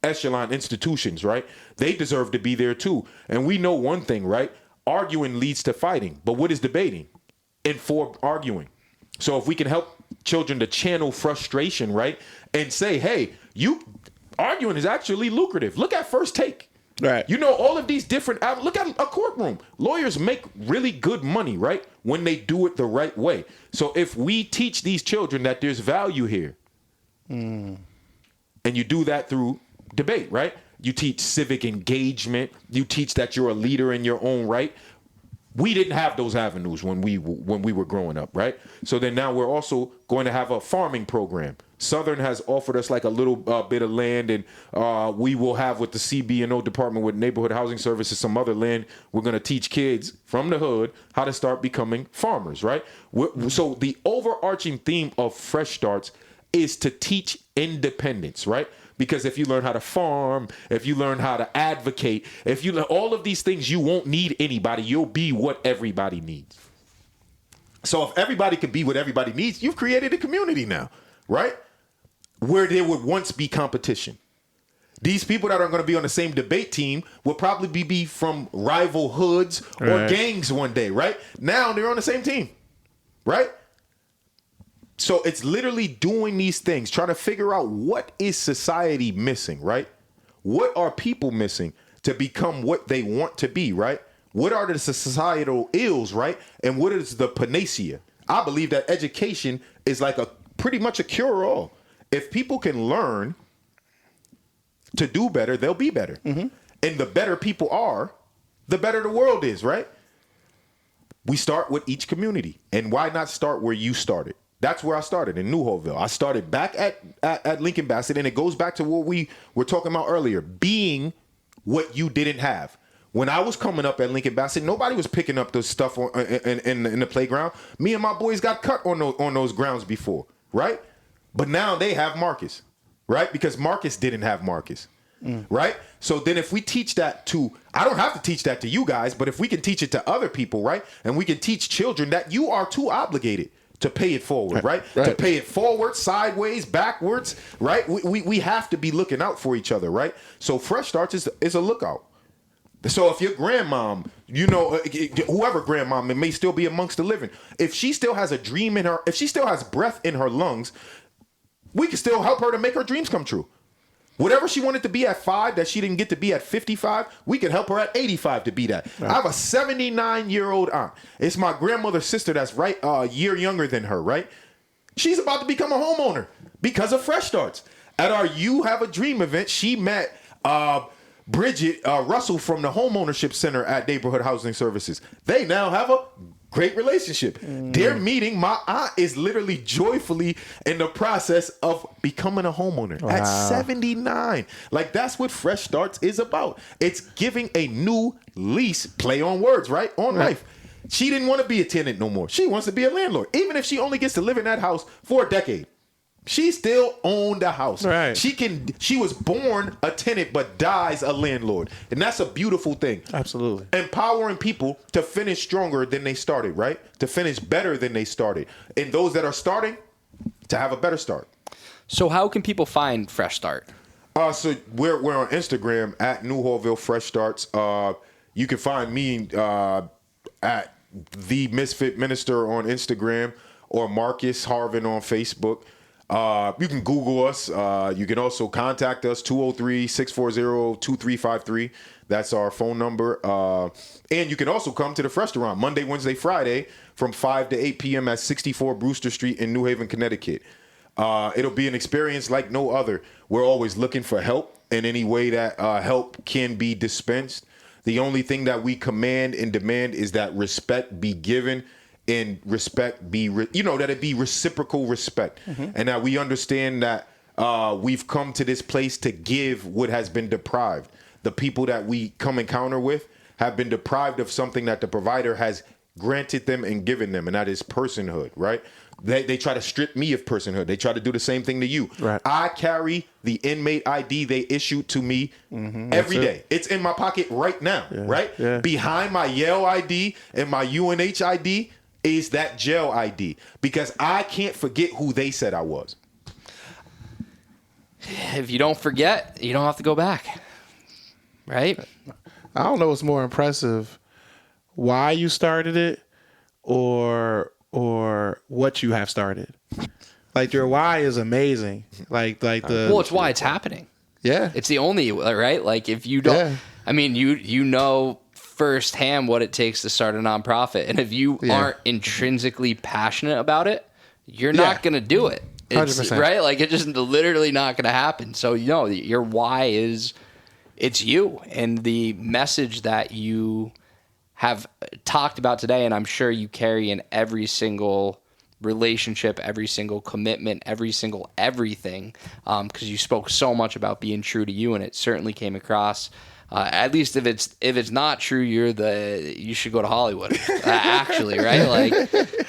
echelon institutions, right? They deserve to be there too. And we know one thing, right? Arguing leads to fighting, but what is debating? Informed arguing. So if we can help children to channel frustration, right, and say, hey, arguing is actually lucrative. Look at First Take. Right. You know, all of these different, look at a courtroom. Lawyers make really good money, right, when they do it the right way. So if we teach these children that there's value here, and you do that through debate, right? You teach civic engagement. You teach that you're a leader in your own right. We didn't have those avenues when we were growing up, right? So then now we're also going to have a farming program. Southern has offered us like a little bit of land, and we will have with the CB&O department with Neighborhood Housing Services some other land. We're going to teach kids from the hood how to start becoming farmers, right? So the overarching theme of Fresh Starts is to teach independence, right? Because if you learn how to farm, if you learn how to advocate, if you learn all of these things, you won't need anybody. You'll be what everybody needs. So if everybody can be what everybody needs, you've created a community now, right? Where there would once be competition. These people that are going to be on the same debate team will probably be from rival hoods or gangs one day, right? Now they're on the same team, right? So it's literally doing these things, trying to figure out what is society missing, right? What are people missing to become what they want to be, right? What are the societal ills, right? And what is the panacea? I believe that education is like pretty much a cure-all. If people can learn to do better, they'll be better. And the better people are, the better the world is, right? We start with each community. And why not start where you started? That's where I started, in Newhallville. I started back at Lincoln Bassett, and it goes back to what we were talking about earlier, being what you didn't have. When I was coming up at Lincoln Bassett, nobody was picking up the stuff in the playground. Me and my boys got cut on those grounds before, right? But now they have Marcus, right? Because Marcus didn't have Marcus, right? So then if we teach that to, I don't have to teach that to you guys, but if we can teach it to other people, right? And we can teach children that you are too obligated to pay it forward, right? To pay it forward, sideways, backwards, right? We have to be looking out for each other, right? So Fresh Starts is a lookout. So if your grandmom, whoever grandmom, it may still be amongst the living. If she still has a dream in her, if she still has breath in her lungs, we can still help her to make her dreams come true. Whatever she wanted to be at 5 that she didn't get to be at 55, we can help her at 85 to be that. Right. I have a 79-year-old aunt. It's my grandmother's sister that's right a year younger than her, right? She's about to become a homeowner because of Fresh Starts. At our You Have a Dream event, she met Bridget Russell from the Homeownership Center at Neighborhood Housing Services. They now have a great relationship. Their meeting, my aunt is literally joyfully in the process of becoming a homeowner at 79. Like, that's what Fresh Starts is about. It's giving a new lease, play on words, right? On life. She didn't want to be a tenant no more. She wants to be a landlord. Even if she only gets to live in that house for a decade. She still owned the house. Right. She was born a tenant but dies a landlord. And that's a beautiful thing. Absolutely. Empowering people to finish stronger than they started, right? To finish better than they started. And those that are starting, to have a better start. So how can people find Fresh Start? So we're on Instagram at Newhallville Fresh Starts. You can find me at The Misfit Minister on Instagram or Marcus Harvin on Facebook. You can Google us. You can also contact us, 203-640-2353. That's our phone number. And you can also come to the Freshtaurant Monday, Wednesday, Friday from 5 to 8 p.m. at 64 Brewster Street in New Haven, Connecticut. It'll be an experience like no other. We're always looking for help in any way that help can be dispensed. The only thing that we command and demand is that respect be given and respect be, that it be reciprocal respect. And that we understand that we've come to this place to give what has been deprived. The people that we come encounter with have been deprived of something that the provider has granted them and given them, and that is personhood, right? They try to strip me of personhood. They try to do the same thing to you. Right. I carry the inmate ID they issued to me every day. It's in my pocket right now, right? Yeah. Behind my Yale ID and my UNH ID is that jail ID, because I can't forget who they said I was. If you don't forget, you don't have to go back, right? I don't know what's more impressive, why you started it or what you have started. Like, your why is amazing. It's why it's happening. Yeah. It's the only, right? Like, if you don't, I mean, you know firsthand what it takes to start a nonprofit, and if you aren't intrinsically passionate about it, you're not going to do it. It's 100%. Right? Like, it's just literally not going to happen. So, your why is, it's you, and the message that you have talked about today, and I'm sure you carry in every single relationship, every single commitment, every single everything, because you spoke so much about being true to you, and it certainly came across. At least if it's not true, you should go to Hollywood. Actually, right? Like,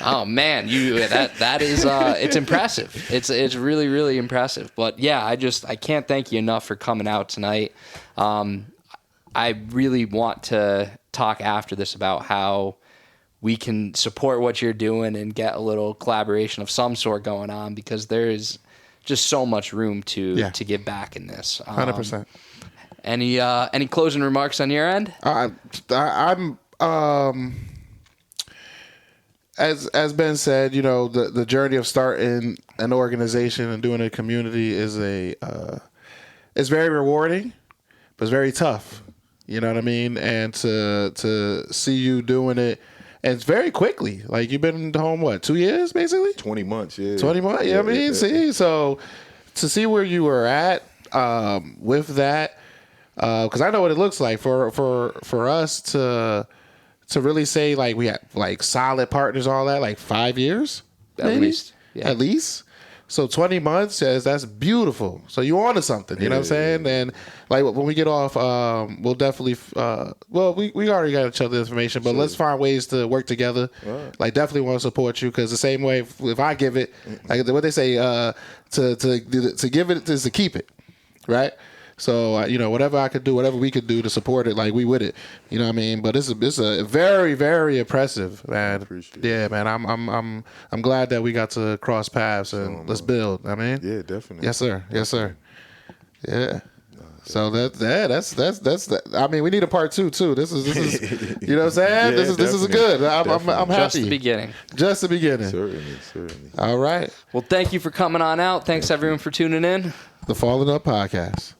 oh man, that is it's impressive. It's really, really impressive. But yeah, I can't thank you enough for coming out tonight. I really want to talk after this about how we can support what you're doing and get a little collaboration of some sort going on, because there is just so much room to give back in this. 100%. Any closing remarks on your end? I'm as Ben said, the journey of starting an organization and doing a community is it's very rewarding, but it's very tough. You know what I mean? And to see you doing it, and it's very quickly. Like, you've been home 2 years basically? 20 months, yeah. 20 months. Yeah, I mean, see, so to see where you were at with that. because I know what it looks like for us to really say like we have like solid partners, all that, like 5 years At maybe? least. Yeah. At least. So 20 months says that's beautiful. So you on to something, you know what I'm saying? And like when we get off, we'll definitely, we already got each other's information, but let's find ways to work together. Right. Like definitely want to support you because the same way if I give it, like what they say, to give it is to keep it, right? So whatever I could do, whatever we could do to support it, like we with it, you know what I mean. But it's a very, very impressive, man. Appreciate Yeah, man. I'm glad that we got to cross paths and let's build. I mean, Yeah, definitely. yes, sir. Yes, sir. Yeah. So that's I mean, we need a part 2 too. This is you know what I'm saying. Yeah, this is definitely. good. I'm happy. Just the beginning. Just the beginning. Certainly. All right. Well, thank you for coming on out. Thanks everyone for tuning in. The Falling Up Podcast.